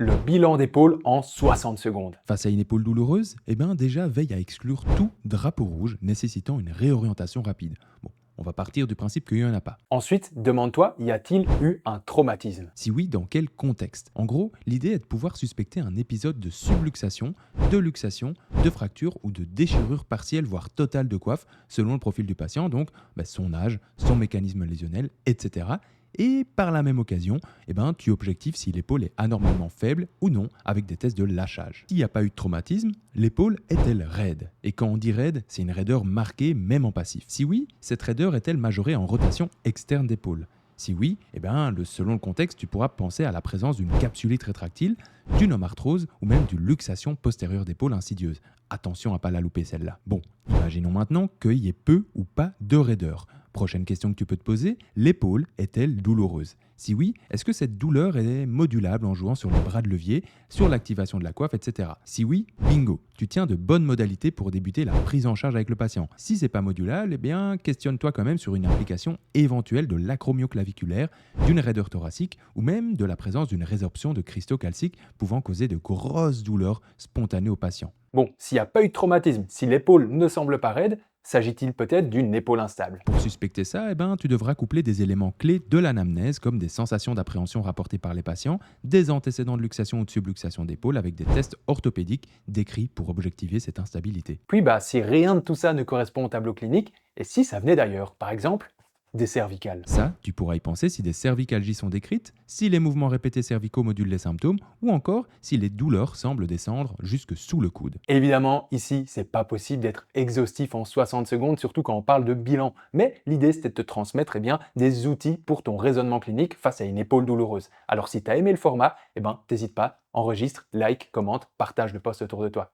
Le bilan d'épaule en 60 secondes. Face à une épaule douloureuse, eh bien déjà veille à exclure tout drapeau rouge nécessitant une réorientation rapide. Bon, on va partir du principe qu'il n'y en a pas. Ensuite, demande-toi, y a-t-il eu un traumatisme? Si oui, dans quel contexte? En gros, l'idée est de pouvoir suspecter un épisode de subluxation, de luxation, de fracture ou de déchirure partielle voire totale de coiffe selon le profil du patient, donc son âge, son mécanisme lésionnel, etc. Et par la même occasion, tu objectives si l'épaule est anormalement faible ou non avec des tests de lâchage. S'il n'y a pas eu de traumatisme, l'épaule est-elle raide? Et quand on dit raide, c'est une raideur marquée même en passif. Si oui, cette raideur est-elle majorée en rotation externe d'épaule? Si oui, selon le contexte, tu pourras penser à la présence d'une capsulite rétractile, d'une omarthrose ou même d'une luxation postérieure d'épaule insidieuse. Attention à pas la louper celle-là. Bon, imaginons maintenant qu'il y ait peu ou pas de raideur. Prochaine question que tu peux te poser, l'épaule est-elle douloureuse? Si oui, est-ce que cette douleur est modulable en jouant sur les bras de levier, sur l'activation de la coiffe, etc. Si oui, bingo, tu tiens de bonnes modalités pour débuter la prise en charge avec le patient. Si c'est pas modulable, questionne-toi quand même sur une implication éventuelle de l'acromioclaviculaire, d'une raideur thoracique ou même de la présence d'une résorption de cristaux calciques pouvant causer de grosses douleurs spontanées au patient. Bon, s'il n'y a pas eu de traumatisme, si l'épaule ne semble pas raide, s'agit-il peut-être d'une épaule instable? Pour suspecter ça, tu devras coupler des éléments clés de l'anamnèse comme des sensations d'appréhension rapportées par les patients, des antécédents de luxation ou de subluxation d'épaule avec des tests orthopédiques décrits pour objectiver cette instabilité. Puis si rien de tout ça ne correspond au tableau clinique, et si ça venait d'ailleurs, par exemple, des cervicales? Ça, tu pourras y penser si des cervicalgies sont décrites, si les mouvements répétés cervicaux modulent les symptômes, ou encore si les douleurs semblent descendre jusque sous le coude. Évidemment, ici, c'est pas possible d'être exhaustif en 60 secondes, surtout quand on parle de bilan. Mais l'idée, c'était de te transmettre des outils pour ton raisonnement clinique face à une épaule douloureuse. Alors si tu as aimé le format, t'hésite pas, enregistre, like, commente, partage le post autour de toi.